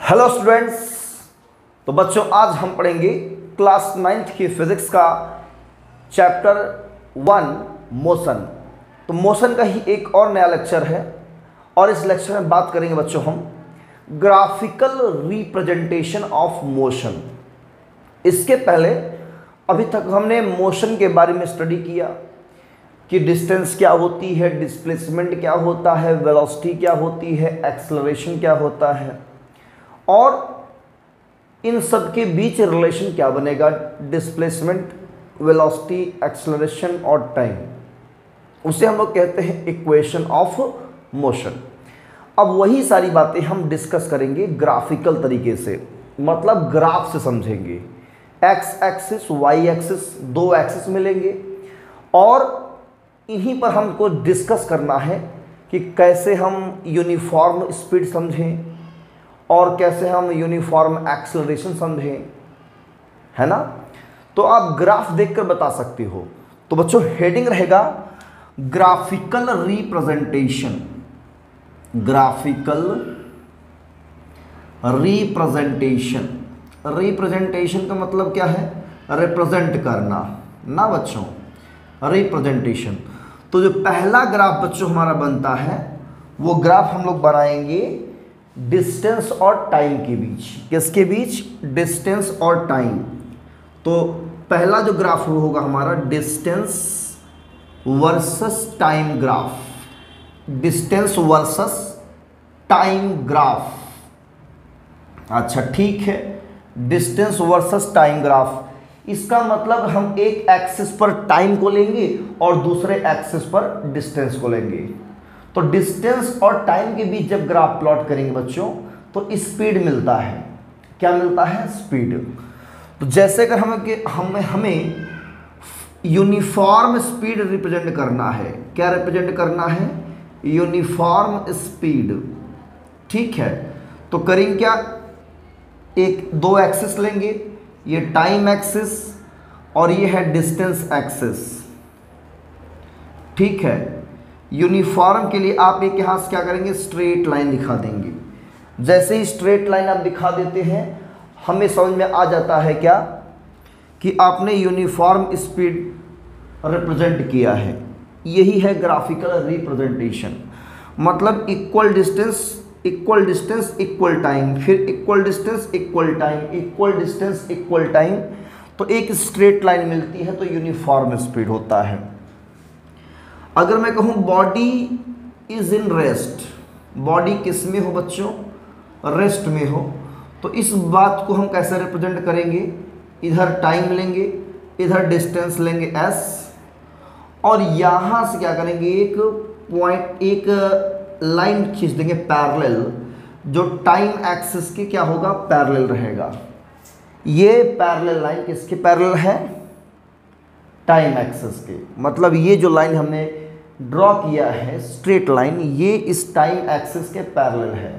Hello students. तो बच्चों आज हम पढ़ेंगे क्लास 9th की फिजिक्स का चैप्टर 1 मोशन। तो मोशन का ही एक और नया लेक्चर है और इस लेक्चर में बात करेंगे बच्चों हम ग्राफिकल रिप्रेजेंटेशन ऑफ मोशन। इसके पहले अभी तक हमने मोशन के बारे में स्टडी किया कि डिस्टेंस क्या होती है, डिस्प्लेसमेंट क्या होता है, वेलोसिटी क्या होती है, एक्सेलरेशन क्या होता है और इन सब के बीच रिलेशन क्या बनेगा, डिस्प्लेसमेंट, वेलोसिटी, एक्सेलरेशन और टाइम, उसे हम लोग कहते हैं इक्वेशन ऑफ मोशन। अब वही सारी बातें हम डिस्कस करेंगे ग्राफिकल तरीके से, मतलब ग्राफ से समझेंगे। एक्स एक्सिस, वाई एक्सिस, दो एक्सिस मिलेंगे और इन्हीं पर हमको डिस्कस करना है कि कैसे हम यूनिफॉर्म स्पीड समझें और कैसे हम यूनिफॉर्म एक्सेलरेशन समझें, है ना। तो आप ग्राफ देखकर बता सकते हो। तो बच्चों हेडिंग रहेगा graphical representation. Graphical representation, representation का मतलब क्या है, रिप्रेजेंट करना ना बच्चों, रिप्रेजेंटेशन। तो जो पहला ग्राफ बच्चों हमारा बनता है वो ग्राफ हम लोग बनाएंगे डिस्टेंस और टाइम के बीच। किसके बीच? डिस्टेंस और टाइम। तो पहला जो ग्राफ होगा हमारा distance versus time graph, distance versus time graph. अच्छा ठीक है, डिस्टेंस वर्सेस टाइम ग्राफ। इसका मतलब हम एक एक्सिस पर टाइम को लेंगे और दूसरे एक्सिस पर डिस्टेंस को लेंगे। तो डिस्टेंस और टाइम के बीच जब ग्राफ प्लॉट करेंगे बच्चों तो स्पीड मिलता है। क्या मिलता है? स्पीड। तो जैसे अगर हमें यूनिफॉर्म स्पीड रिप्रेजेंट करना है, क्या रिप्रेजेंट करना है? Uniform speed. ठीक है, तो करेंगे क्या, एक दो एक्सिस लेंगे, ये टाइम एक्सिस और ये है डिस्टेंस एक्सिस। ठीक है, यूनिफॉर्म के लिए आप एक यहाँ से क्या करेंगे, स्ट्रेट लाइन दिखा देंगे। जैसे ही स्ट्रेट लाइन आप दिखा देते हैं हमें समझ में आ जाता है क्या कि आपने यूनिफॉर्म स्पीड रिप्रेजेंट किया है। यही है ग्राफिकल रिप्रेजेंटेशन। मतलब इक्वल डिस्टेंस इक्वल टाइम, फिर equal distance equal time, equal distance equal time, तो एक स्ट्रेट लाइन मिलती है, तो यूनिफॉर्म स्पीड होता है। अगर मैं कहूँ body is in rest, body किस में हो बच्चों? रेस्ट में हो, तो इस बात को हम कैसे रिप्रेजेंट करेंगे? इधर टाइम लेंगे, इधर डिस्टेंस लेंगे s, और यहाँ से क्या करेंगे, एक पॉइंट, एक लाइन खींच देंगे पैरेलल, जो टाइम एक्सिस के क्या होगा, पैरेलल रहेगा। ये पैरेलल लाइन किसके पैरेलल है? टाइम एक्सिस के। मतलब ये जो लाइन हमने ड्रॉ किया है स्ट्रेट लाइन, ये इस टाइम एक्सिस के पैरेलल है।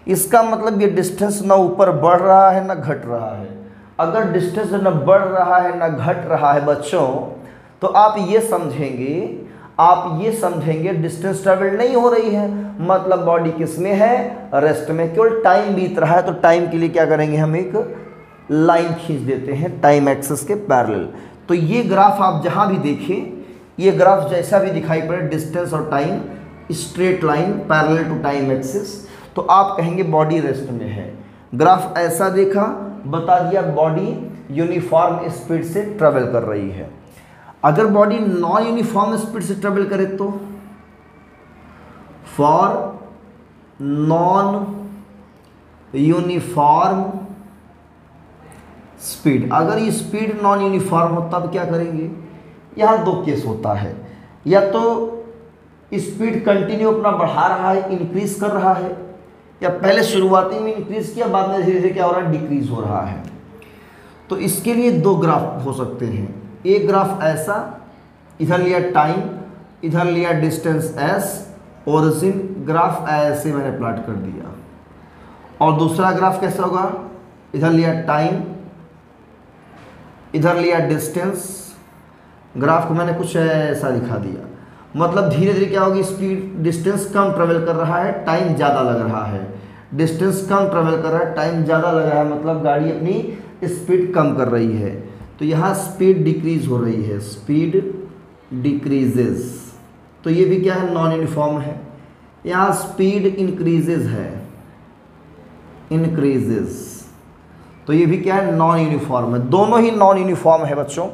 इसका मतलब ये डिस्टेंस ना ऊपर बढ़ रहा है ना घट रहा है। अगर डिस्टेंस ना बढ़ रहा है ना घट रहा है बच्चों, तो आप ये समझेंगे डिस्टेंस ट्रेवल नहीं हो रही है, मतलब बॉडी किस में है? रेस्ट में। केवल टाइम बीत रहा है, तो टाइम के लिए क्या करेंगे, हम एक लाइन खींच देते हैं टाइम एक्सिस के पैरेलल। तो ये ग्राफ आप जहाँ भी देखें, ये ग्राफ जैसा भी दिखाई पड़े, डिस्टेंस और time, straight line parallel to time axis, तो आप कहेंगे बॉडी रेस्ट में है। ग्राफ ऐसा देखा, बता दिया बॉडी यूनिफॉर्म स्पीड से ट्रेवल कर रही है। अगर बॉडी नॉन यूनिफॉर्म स्पीड से ट्रेवल करे तो फॉर नॉन यूनिफॉर्म स्पीड, अगर ये स्पीड नॉन यूनिफॉर्म हो तब क्या करेंगे? यहाँ दो केस होता है, या तो स्पीड कंटिन्यू अपना बढ़ा रहा है, इंक्रीज कर रहा है, या पहले शुरुआती में इंक्रीज किया, बाद में धीरे धीरे क्या हो रहा है, डिक्रीज हो रहा है। तो इसके लिए दो ग्राफ हो सकते हैं। एक ग्राफ ऐसा, इधर लिया टाइम, इधर लिया डिस्टेंस s, ओरिजिन ग्राफ ऐसे मैंने प्लॉट कर दिया। और दूसरा ग्राफ कैसा होगा, इधर लिया टाइम, इधर लिया डिस्टेंस, ग्राफ को मैंने कुछ ऐसा दिखा दिया। मतलब धीरे धीरे क्या होगी, स्पीड, डिस्टेंस कम ट्रेवल कर रहा है, टाइम ज़्यादा लग रहा है। डिस्टेंस कम ट्रेवल कर रहा है, टाइम ज़्यादा लग रहा है, मतलब गाड़ी अपनी स्पीड कम कर रही है। तो यहाँ स्पीड डिक्रीज हो रही है, स्पीड डिक्रीजेस, तो ये भी क्या है, नॉन यूनिफॉर्म है। यहाँ स्पीड इंक्रीजेज है, इंक्रीजेस, तो ये भी क्या है, नॉन यूनिफॉर्म है। दोनों ही नॉन यूनिफॉर्म है बच्चों,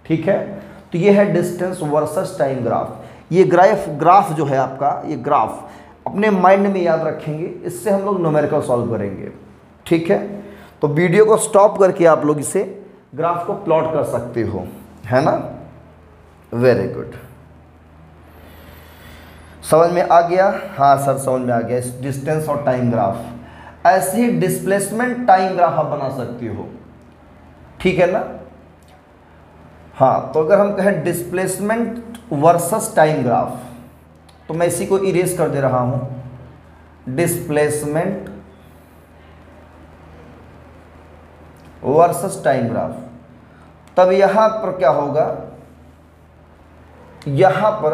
ठीक है। तो ये है डिस्टेंस वर्सेस टाइम ग्राफ। ये ग्राफ जो है आपका, ये ग्राफ अपने माइंड में याद रखेंगे, इससे हम लोग न्यूमेरिकल सॉल्व करेंगे, ठीक है। तो वीडियो को स्टॉप करके आप लोग इसे ग्राफ को प्लॉट कर सकते हो, है ना। वेरी गुड, समझ में आ गया? हाँ सर समझ में आ गया। डिस्टेंस और टाइम ग्राफ, ऐसे ही डिस्प्लेसमेंट टाइम ग्राफ आप बना सकते हो, ठीक है ना। हाँ, तो अगर हम कहें डिस्प्लेसमेंट वर्सेस टाइम ग्राफ, तो मैं इसी को इरेज कर दे रहा हूं, डिस्प्लेसमेंट वर्सेस टाइम ग्राफ। तब यहां पर क्या होगा, यहां पर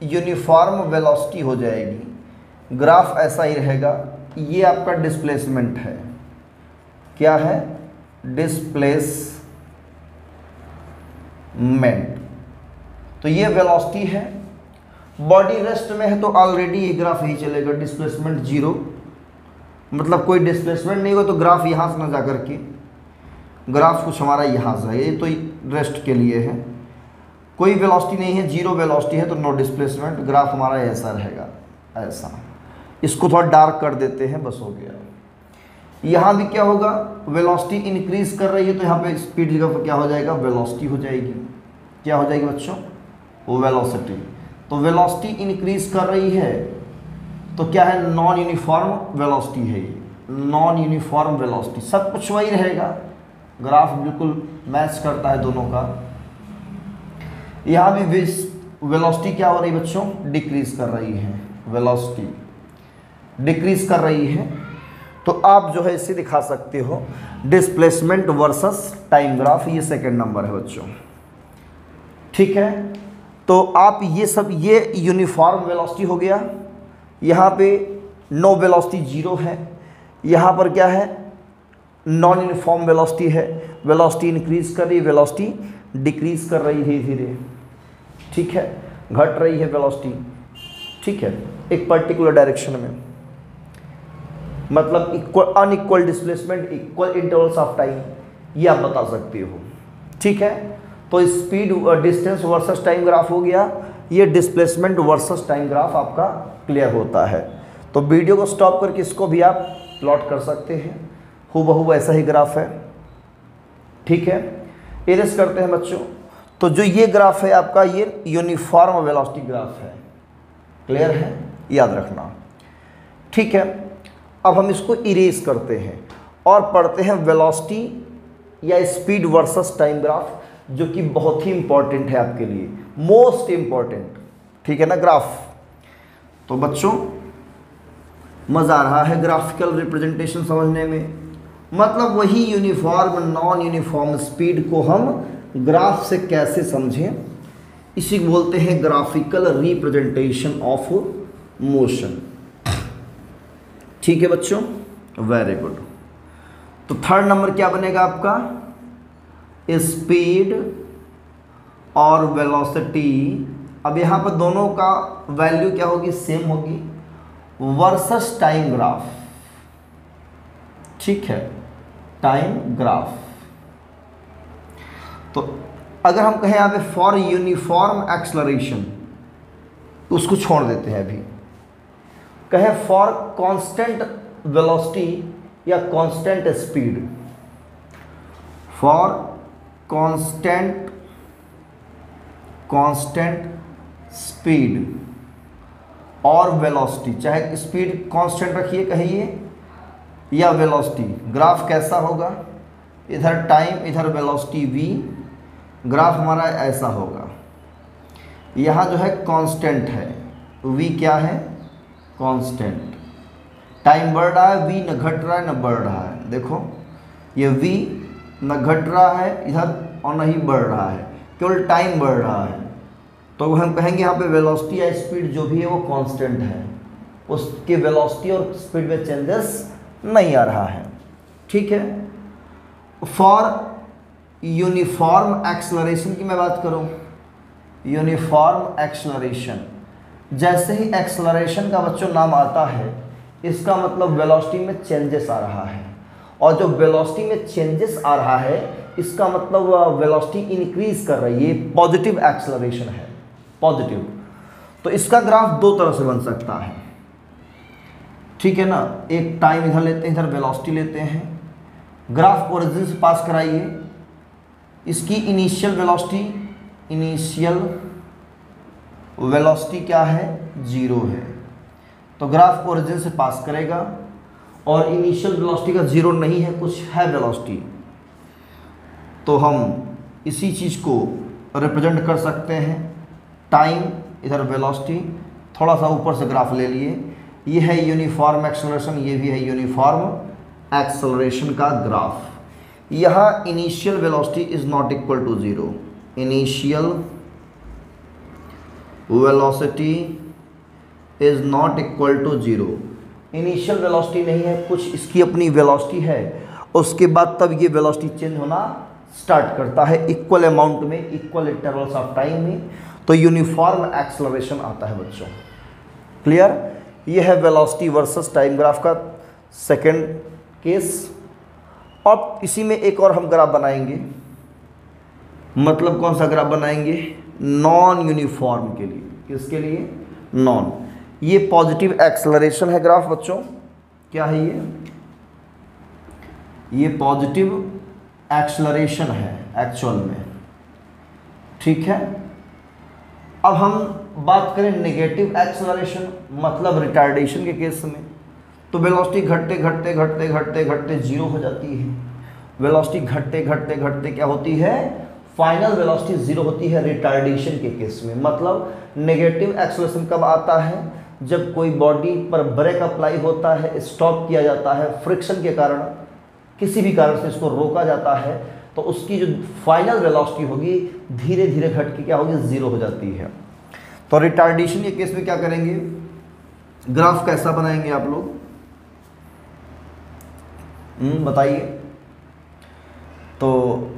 यूनिफॉर्म वेलोसिटी हो जाएगी, ग्राफ ऐसा ही रहेगा। ये आपका डिस्प्लेसमेंट है, क्या है, डिस्प्लेसमेंट, तो ये वेलोसिटी है। बॉडी रेस्ट में है तो ऑलरेडी ये ग्राफ यही चलेगा, डिस्प्लेसमेंट जीरो, मतलब कोई डिस्प्लेसमेंट नहीं हो तो ग्राफ यहाँ से ना जा करके, ग्राफ कुछ हमारा यहाँ से है, ये तो रेस्ट के लिए है, कोई वेलोसिटी नहीं है, जीरो वेलोसिटी है, तो नो डिस्प्लेसमेंट, ग्राफ हमारा ऐसा रहेगा, ऐसा। इसको थोड़ा डार्क कर देते हैं, बस हो गया। यहाँ भी क्या होगा, वेलोसिटी इंक्रीज कर रही है, तो यहाँ पे स्पीड जगह पर क्या हो जाएगा, वेलोसिटी हो जाएगी। क्या हो जाएगी बच्चों, वो वेलोसिटी। तो वेलोसिटी इंक्रीज कर रही है, तो क्या है, नॉन यूनिफॉर्म वेलोसिटी है ये, नॉन यूनिफॉर्म वेलोसिटी। सब कुछ वही रहेगा, ग्राफ बिल्कुल मैच करता है दोनों का। यहाँ भी वेलोसिटी क्या हो रही है बच्चों, डिक्रीज कर रही है, वेलोसिटी डिक्रीज कर रही है। तो आप जो है इसे दिखा सकते हो डिस्प्लेसमेंट वर्सेस टाइम ग्राफ, ये सेकंड नंबर है बच्चों, ठीक है। तो आप ये सब, ये यूनिफॉर्म वेलोसिटी हो गया, यहाँ पे नो वेलोसिटी जीरो है, यहाँ पर क्या है, नॉन यूनिफॉर्म वेलोसिटी है, वेलोसिटी इंक्रीज कर रही है, वेलोसिटी डिक्रीज कर रही है धीरे धीरे, ठीक है, घट रही है वेलोसिटी, ठीक है, एक पर्टिकुलर डायरेक्शन में, मतलब equal unequal displacement, equal intervals of time, ये आप बता सकते हो, ठीक है। तो speed distance versus time graph हो गया, ये डिस्प्लेसमेंट वर्सेस टाइम ग्राफ आपका क्लियर होता है। तो वीडियो को स्टॉप करके इसको भी आप प्लॉट कर सकते हैं, हूबहू ऐसा ही ग्राफ है, ठीक है। इरेज करते हैं बच्चों। तो जो ये ग्राफ है आपका, ये यूनिफॉर्म वेलोसिटी ग्राफ है, क्लियर है, याद रखना, ठीक है। अब हम इसको इरेज करते हैं और पढ़ते हैं वेलोसिटी या स्पीड वर्सेस टाइम ग्राफ, जो कि बहुत ही इंपॉर्टेंट है आपके लिए, मोस्ट इंपॉर्टेंट, ठीक है ना ग्राफ। तो बच्चों मज़ा आ रहा है ग्राफिकल रिप्रेजेंटेशन समझने में, मतलब वही यूनिफॉर्म नॉन यूनिफॉर्म स्पीड को हम ग्राफ से कैसे समझें, इसी को बोलते हैं ग्राफिकल रिप्रेजेंटेशन ऑफ मोशन, ठीक है बच्चों, वेरी गुड। तो थर्ड नंबर क्या बनेगा आपका, स्पीड और वेलोसिटी। अब यहाँ पर दोनों का वैल्यू क्या होगी, सेम होगी, वर्सेस टाइम ग्राफ, ठीक है, टाइम ग्राफ। तो अगर हम कहें यहाँ पे फॉर यूनिफॉर्म एक्सलरेशन, उसको छोड़ देते हैं अभी, कहें फॉर कांस्टेंट वेलोसिटी या constant speed, for constant speed और वेलोसिटी, चाहे स्पीड कांस्टेंट रखिए कहिए या वेलोसिटी, ग्राफ कैसा होगा, इधर टाइम इधर वेलोसिटी v, ग्राफ हमारा ऐसा होगा। यहाँ जो है कांस्टेंट है, v क्या है, कांस्टेंट, टाइम बढ़ रहा है, v न घट रहा है न बढ़ रहा है, देखो ये v न घट रहा है इधर और न ही बढ़ रहा है, केवल टाइम बढ़ रहा है। तो हम कहेंगे यहाँ पे वेलोसिटी या स्पीड जो भी है वो कांस्टेंट है, उसके वेलोसिटी और स्पीड में चेंजेस नहीं आ रहा है। ठीक है। फॉर यूनिफॉर्म एक्सेलरेशन की मैं बात करूं, यूनिफॉर्म एक्सेलरेशन, जैसे ही एक्सेलरेशन का बच्चों नाम आता है इसका मतलब वेलोसिटी में चेंजेस आ रहा है, और जो वेलोसिटी में चेंजेस आ रहा है इसका मतलब वेलोसिटी इंक्रीज कर रही है, पॉजिटिव एक्सेलरेशन है, पॉजिटिव। तो इसका ग्राफ दो तरह से बन सकता है। ठीक है ना, एक टाइम इधर लेते हैं, इधर वेलोसिटी लेते हैं, ग्राफ ओरिजिन से पास कराइए, इसकी इनिशियल वेलोसिटी क्या है, 0 है, तो ग्राफ ओरिजिन से पास करेगा, और इनिशियल वेलोसिटी का 0 नहीं है, कुछ है वेलोसिटी, तो हम इसी चीज़ को रिप्रेजेंट कर सकते हैं, टाइम इधर वेलोसिटी, थोड़ा सा ऊपर से ग्राफ ले लिए, ये है यूनिफॉर्म एक्सेलरेशन, ये भी है यूनिफॉर्म एक्सेलरेशन का ग्राफ। यहाँ initial velocity is not equal to 0, initial velocity is not equal to 0, initial velocity नहीं है, कुछ इसकी अपनी वेलोसिटी है, उसके बाद तब ये वेलोसिटी चेंज होना स्टार्ट करता है इक्वल अमाउंट में, इक्वल इंटरवल्स ऑफ टाइम में, तो यूनिफॉर्म एक्सेलरेशन आता है बच्चों। क्लियर। ये है वेलोसिटी वर्सेस टाइम ग्राफ का सेकंड केस। अब इसी में एक और हम ग्राफ बनाएंगे, मतलब कौन सा ग्राफ बनाएंगे, नॉन यूनिफॉर्म के लिए। किसके लिए, नॉन। ये पॉजिटिव एक्सेलरेशन है ग्राफ बच्चों, क्या है ये पॉजिटिव एक्सेलरेशन है एक्चुअल में। ठीक है। अब हम बात करें नेगेटिव एक्सेलरेशन, मतलब रिटार्डेशन के केस में, तो वेलोसिटी घटते घटते घटते घटते घटते 0 हो जाती है, वेलोसिटी घटते घटते घटते क्या होती है, फाइनल वेलोसिटी 0 होती है रिटार्डेशन के केस में। मतलब नेगेटिव एक्सेलरेशन कब आता है, जब कोई बॉडी पर ब्रेक अप्लाई होता है, स्टॉप किया जाता है फ्रिक्शन के कारण, किसी भी कारण से इसको रोका जाता है, तो उसकी जो फाइनल वेलोसिटी होगी धीरे धीरे घट के क्या होगी, 0 हो जाती है। तो रिटार्डेशन के केस में क्या करेंगे, ग्राफ कैसा बनाएंगे आप लोग बताइए। तो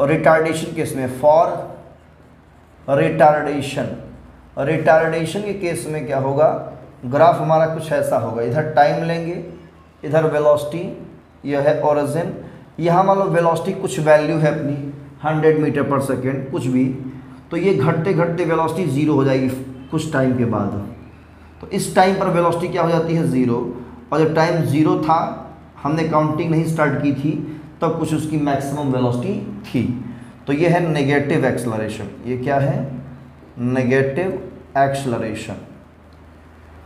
रिटार्डेशन केस में, फॉर रिटार्डेशन के केस में क्या होगा, ग्राफ हमारा कुछ ऐसा होगा, इधर टाइम लेंगे, इधर वेलोसिटी, यह है ओरिजिन, यहाँ मान लो वेलोसिटी कुछ वैल्यू है अपनी 100 मीटर पर सेकेंड कुछ भी, तो ये घटते घटते वेलोसिटी 0 हो जाएगी कुछ टाइम के बाद। तो इस टाइम पर वेलोसिटी क्या हो जाती है, 0, और जब टाइम 0 था, हमने काउंटिंग नहीं स्टार्ट की थी, तब कुछ उसकी मैक्सिमम वेलोसिटी थी। तो ये है नेगेटिव एक्सेलरेशन। ये क्या है, नेगेटिव एक्सेलरेशन,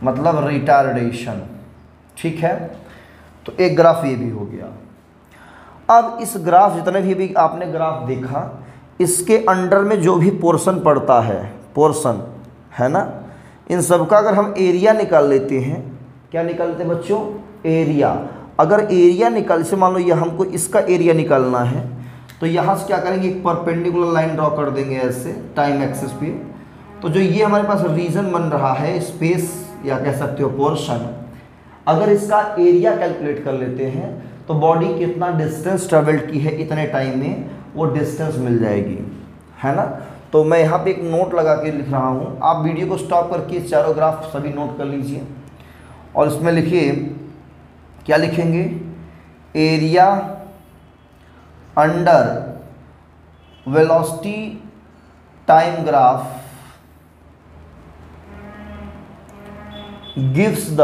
मतलब रिटार्डेशन। ठीक है। तो एक ग्राफ ये भी हो गया। अब इस ग्राफ, जितने भी आपने ग्राफ देखा, इसके अंडर में जो भी पोर्शन पड़ता है, पोर्शन है ना, इन सब का अगर हम एरिया निकाल लेते हैं, क्या निकालते हैं बच्चों, एरिया। अगर एरिया निकाल से मान लो ये हमको इसका एरिया निकालना है, तो यहाँ से क्या करेंगे, एक परपेंडिकुलर लाइन ड्रॉ कर देंगे ऐसे टाइम एक्सिस पे। तो जो ये हमारे पास रीजन बन रहा है, स्पेस या कह सकते हो पोर्शन, अगर इसका एरिया कैलकुलेट कर लेते हैं तो बॉडी कितना डिस्टेंस ट्रेवल्ड की है इतने टाइम में, वो डिस्टेंस मिल जाएगी, है ना। तो मैं यहाँ पे एक नोट लगा के लिख रहा हूँ, आप वीडियो को स्टॉप करके चारों ग्राफ सभी नोट कर लीजिए, और इसमें लिखिए, क्या लिखेंगे, area under velocity time graph gives the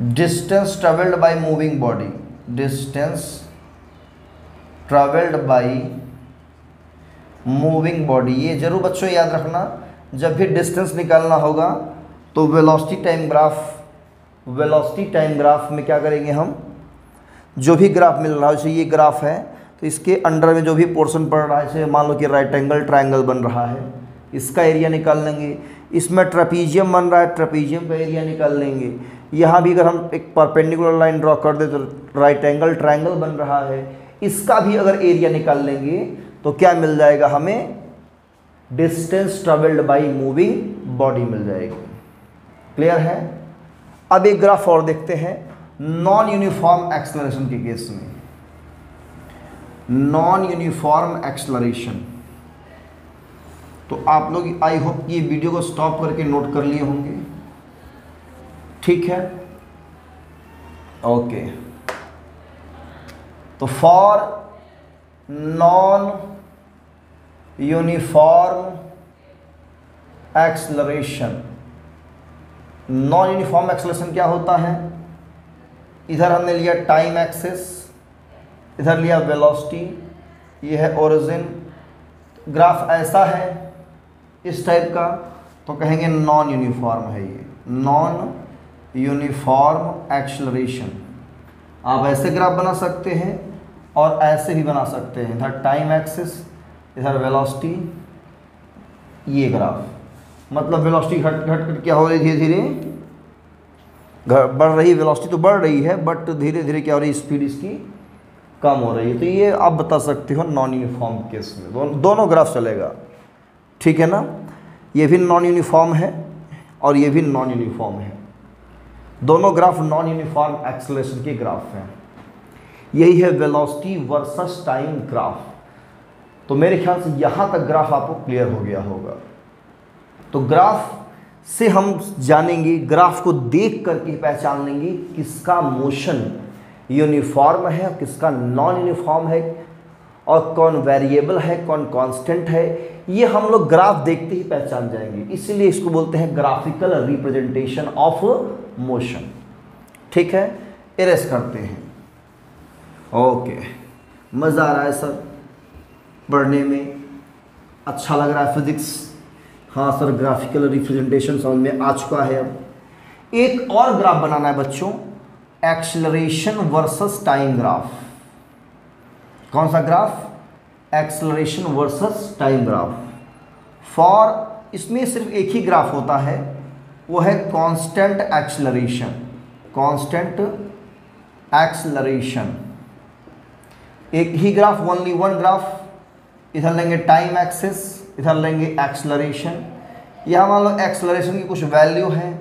distance travelled by moving body, distance travelled by moving body. ये जरूर बच्चों याद रखना, जब भी डिस्टेंस निकालना होगा तो वेलोसिटी टाइम ग्राफ में क्या करेंगे हम, जो भी ग्राफ मिल रहा है, जैसे ये ग्राफ है तो इसके अंडर में जो भी पोर्शन पड़ रहा है, जैसे मान लो कि राइट एंगल ट्रायंगल बन रहा है, इसका एरिया निकाल लेंगे। इसमें ट्रेपीजियम बन रहा है, ट्रेपीजियम का एरिया निकाल लेंगे। यहाँ भी अगर हम एक परपेंडिकुलर लाइन ड्रॉ कर दे तो राइट एंगल ट्रायंगल बन रहा है, इसका भी अगर एरिया निकाल लेंगे तो क्या मिल जाएगा हमें, distance travelled by moving body मिल जाएगी। क्लियर है? अब एक ग्राफ और देखते हैं नॉन यूनिफॉर्म एक्सेलरेशन के केस में। नॉन यूनिफॉर्म एक्सेलरेशन, तो आप लोग आई होप कि ये वीडियो को स्टॉप करके नोट कर लिए होंगे। ठीक है, ओके। तो for non uniform acceleration, non uniform acceleration क्या होता है? इधर हमने लिया टाइम एक्सिस, इधर लिया वेलोसिटी, ये है ओरिजिन। ग्राफ ऐसा है इस टाइप का, तो कहेंगे नॉन यूनिफॉर्म है ये, नॉन यूनिफॉर्म एक्सेलरेशन। आप ऐसे ग्राफ बना सकते हैं और ऐसे भी बना सकते हैं, इधर टाइम एक्सिस, इधर वेलोसिटी, ये ग्राफ। मतलब वेलोसिटी घट घट क्या हो रही है, धीरे धीरे बढ़ रही, वेलोसिटी तो बढ़ रही है बट धीरे धीरे क्या हो रही है, स्पीड इसकी कम हो रही है। तो ये आप बता सकते हो नॉन यूनिफॉर्म केस में दोनों ग्राफ चलेगा। ठीक है ना? ये भी नॉन यूनिफॉर्म है और ये भी नॉन यूनिफॉर्म है, दोनों ग्राफ नॉन यूनिफॉर्म एक्सेलरेशन के ग्राफ हैं। यही है वेलोसिटी वर्सेस टाइम ग्राफ। तो मेरे ख्याल से यहाँ तक ग्राफ आपको क्लियर हो गया होगा। तो ग्राफ से हम जानेंगे, ग्राफ को देख करके पहचान लेंगे किसका मोशन यूनिफॉर्म है, किसका नॉन यूनिफॉर्म है, और कौन वेरिएबल है, कौन कांस्टेंट है। ये हम लोग ग्राफ देखते ही पहचान जाएंगे, इसीलिए इसको बोलते हैं ग्राफिकल रिप्रेजेंटेशन ऑफ मोशन। ठीक है, इरेज करते हैं। ओके, मज़ा आ रहा है सर पढ़ने में, अच्छा लग रहा है फिजिक्स? हाँ सर, ग्राफिकल रिप्रेजेंटेशन समझ में आ चुका है। अब एक और ग्राफ बनाना है बच्चों, एक्सेलरेशन वर्सेस टाइम ग्राफ। कौन सा graph? Acceleration versus time graph. For इसमें सिर्फ एक ही ग्राफ होता है, वो है कांस्टेंट एक्सेलरेशन। कांस्टेंट एक्सेलरेशन, एक ही ग्राफ, ओनली वन ग्राफ। इधर लेंगे टाइम एक्सिस, इधर लेंगे एक्सेलरेशन। यहाँ मान लो एक्सेलरेशन की कुछ वैल्यू है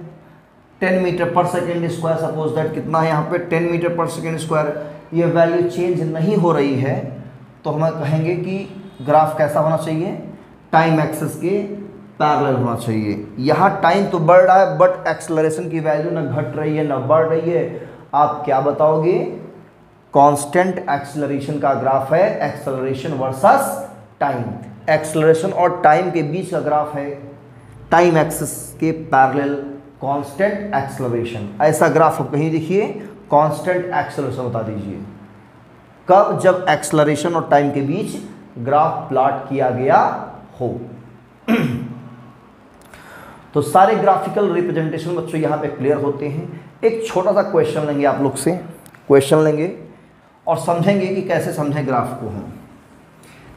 10 मीटर पर सेकेंड स्क्वायर, सपोज दैट कितना है यहाँ पे 10 मीटर पर सेकेंड स्क्वायर। ये वैल्यू चेंज नहीं हो रही है, तो हम कहेंगे कि ग्राफ कैसा होना चाहिए, टाइम एक्सिस के पैरेलल होना चाहिए। यहाँ टाइम तो बढ़ रहा है बट एक्सेलरेशन की वैल्यू ना घट रही है ना बढ़ रही है। आप क्या बताओगे? कांस्टेंट एक्सेलरेशन का ग्राफ है, एक्सेलरेशन वर्सेस टाइम। एक्सेलरेशन और टाइम के बीच का ग्राफ है, टाइम एक्सिस के पैरेलल कांस्टेंट एक्सेलरेशन। ऐसा ग्राफ आप कहीं देखिए, कांस्टेंट एक्सेलरेशन बता दीजिए। कब? जब एक्सेलरेशन और टाइम के बीच ग्राफ प्लॉट किया गया हो। तो सारे ग्राफिकल रिप्रेजेंटेशन बच्चों यहाँ पे क्लियर होते हैं। एक छोटा सा क्वेश्चन लेंगे आप लोग से, क्वेश्चन लेंगे और समझेंगे कि कैसे समझें ग्राफ को हम,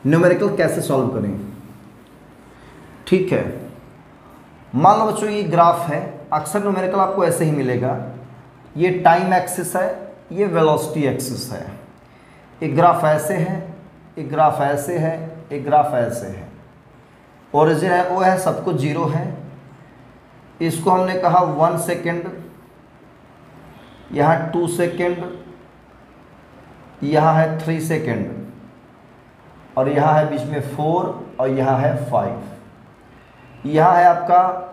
न्यूमेरिकल कैसे सॉल्व करें। ठीक है, मान लो बच्चों ये ग्राफ है, अक्सर न्यूमेरिकल आपको ऐसे ही मिलेगा। ये टाइम एक्सिस है, ये वेलोसिटी एक्सिस है। एक ग्राफ ऐसे है, एक ग्राफ ऐसे है, एक ग्राफ ऐसे है। ओरिजिन है वो है, सब कुछ जीरो है। इसको हमने कहा 1 सेकेंड, यहाँ 2 सेकेंड, यहाँ है 3 सेकेंड, और यहाँ है बीच में 4 और यहाँ है 5। यहाँ है आपका,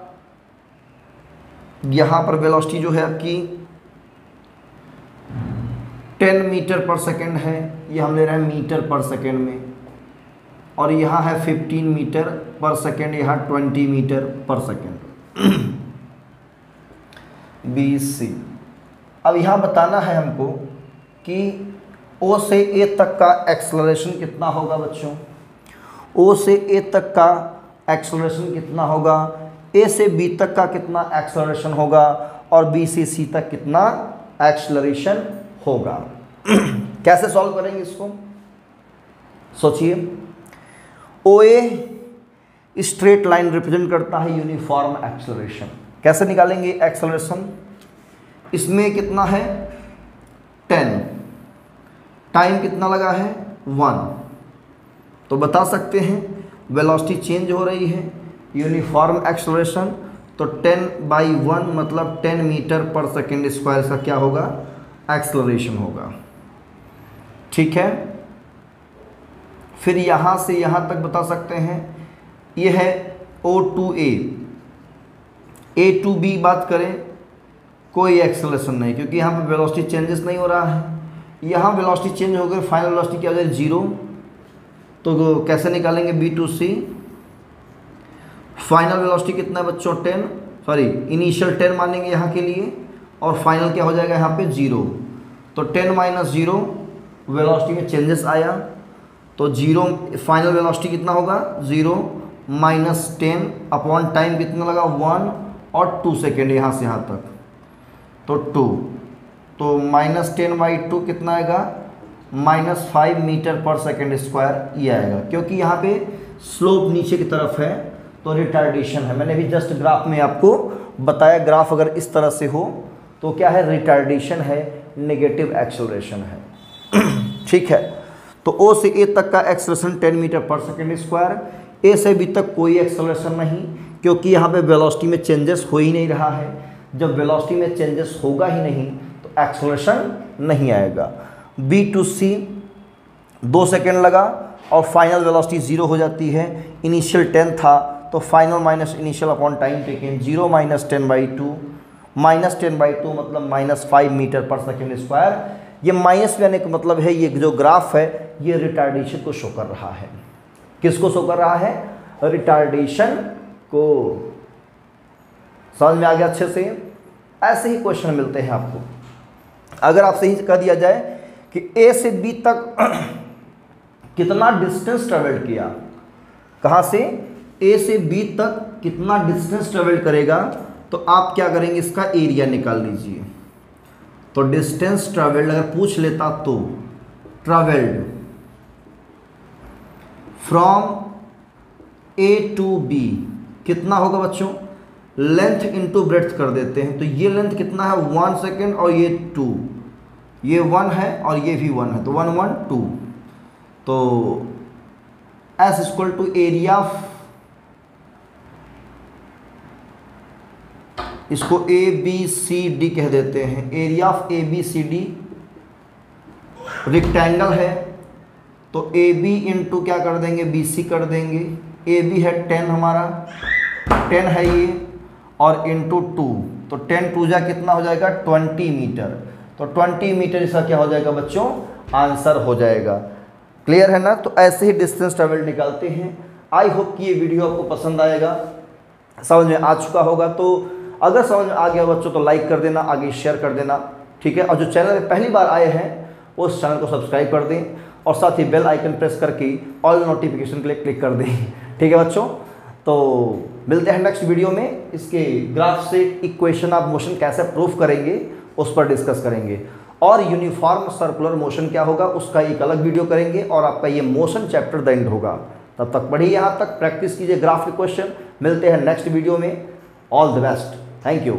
यहाँ पर वेलोसिटी जो है आपकी 10 मीटर पर सेकेंड है, ये हम ले रहे हैं मीटर पर सेकेंड में, और यहाँ है 15 मीटर पर सेकेंड, यहाँ 20 मीटर पर सेकेंड। BC। अब यहाँ बताना है हमको कि O से A तक का एक्सेलरेशन कितना होगा बच्चों। O से A तक का एक्सेलरेशन कितना होगा, A से B तक का कितना एक्सेलरेशन होगा, और B से C तक कितना एक्सेलरेशन होगा। कैसे सॉल्व करेंगे इसको, सोचिए। OA स्ट्रेट लाइन रिप्रेजेंट करता है यूनिफॉर्म एक्सेलरेशन। कैसे निकालेंगे एक्सेलरेशन? इसमें कितना है 10, टाइम कितना लगा है 1, तो बता सकते हैं वेलोसिटी चेंज हो रही है, यूनिफॉर्म एक्सेलरेशन, तो 10/1 मतलब 10 मीटर पर सेकेंड स्क्वायर का क्या होगा, एक्सेलरेशन होगा। ठीक है, फिर यहाँ से यहाँ तक बता सकते हैं, ये है O to A to B बात करें, कोई एक्सेलरेशन नहीं, क्योंकि यहाँ पे वेलोसिटी चेंजेस नहीं हो रहा है। यहाँ वेलोसिटी चेंज हो गई, फाइनल वेलोसिटी क्या हो जाए 0, तो कैसे निकालेंगे B to C। Final velocity कितना है बच्चों 10, सॉरी इनिशियल 10 मानेंगे यहाँ के लिए, और फाइनल क्या हो जाएगा यहाँ पे 0। तो 10 - 0 वेलोसिटी में चेंजेस आया, तो 0 फाइनल वेलोसिटी कितना होगा 0 - 10 अपॉन टाइम कितना लगा 1 और 2 सेकेंड यहाँ से यहाँ तक, तो 2, तो -10/2 कितना आएगा -5 मीटर पर सेकेंड स्क्वायर ये आएगा। क्योंकि यहाँ पे स्लोप नीचे की तरफ है तो रिटार्डेशन है, मैंने भी जस्ट ग्राफ में आपको बताया, ग्राफ अगर इस तरह से हो तो क्या है रिटार्डेशन है, नेगेटिव एक्सेलरेशन है। ठीक है, तो O से A तक का एक्सेलरेशन 10 मीटर पर सेकेंड स्क्वायर, A से B तक कोई एक्सेलरेशन नहीं, क्योंकि यहाँ पे वेलोसिटी में चेंजेस हो ही नहीं रहा है। जब वेलोसिटी में चेंजेस होगा ही नहीं तो एक्सेलरेशन नहीं आएगा। B to C 2 सेकेंड लगा और फाइनल वेलोसिटी 0 हो जाती है, इनिशियल 10 था तो final minus initial upon time taken 0 - 10/2, -10/2 मतलब -5 मीटर पर सेकेंड स्क्वायर। ये माइनस में आने का मतलब है ये जो ग्राफ है ये रिटार्डेशन को शो कर रहा है। किसको शो कर रहा है, रिटार्डेशन को। समझ में आ गया अच्छे से। ऐसे ही क्वेश्चन मिलते हैं आपको। अगर आपसे ही कह दिया जाए कि A से B तक कितना डिस्टेंस ट्रेवल किया, कहाँ से A से B तक कितना डिस्टेंस ट्रेवल करेगा, तो आप क्या करेंगे इसका एरिया निकाल लीजिए। तो डिस्टेंस ट्रेवल्ड अगर पूछ लेता तो travelled from A to B कितना होगा बच्चों, लेंथ इनटू ब्रेड्थ कर देते हैं। तो ये लेंथ कितना है 1 सेकेंड और ये 2, ये 1 है और ये भी 1 है, तो 1 1 2। तो S = एरिया, इसको ABCD कह देते हैं, एरिया ऑफ ABCD रेक्टेंगल है, तो AB इंटू क्या कर देंगे BC कर देंगे। AB है 10 हमारा, 10 है ये, और इंटू 2, तो 10 2 जा कितना हो जाएगा 20 मीटर। तो 20 मीटर इसका क्या हो जाएगा बच्चों, आंसर हो जाएगा। क्लियर है ना। तो ऐसे ही डिस्टेंस ट्रेवल निकालते हैं। आई होप कि ये वीडियो आपको पसंद आएगा, समझ में आ चुका होगा। तो अगर समझ में आ गया बच्चों तो लाइक कर देना, आगे शेयर कर देना, ठीक है। और जो चैनल में पहली बार आए हैं उस चैनल को सब्सक्राइब कर दें और साथ ही बेल आइकन प्रेस करके ऑल नोटिफिकेशन के लिए क्लिक कर दें, ठीक है बच्चों। तो मिलते हैं नेक्स्ट वीडियो में। इसके ग्राफ से इक्वेशन ऑफ मोशन कैसे प्रूफ करेंगे उस पर डिस्कस करेंगे, और यूनिफॉर्म सर्कुलर मोशन क्या होगा उसका एक अलग वीडियो करेंगे, और आपका ये मोशन चैप्टर द एंड होगा। तब तक पढ़िए, यहाँ तक प्रैक्टिस कीजिए ग्राफ के क्वेश्चन। मिलते हैं नेक्स्ट वीडियो में। All the best, thank you.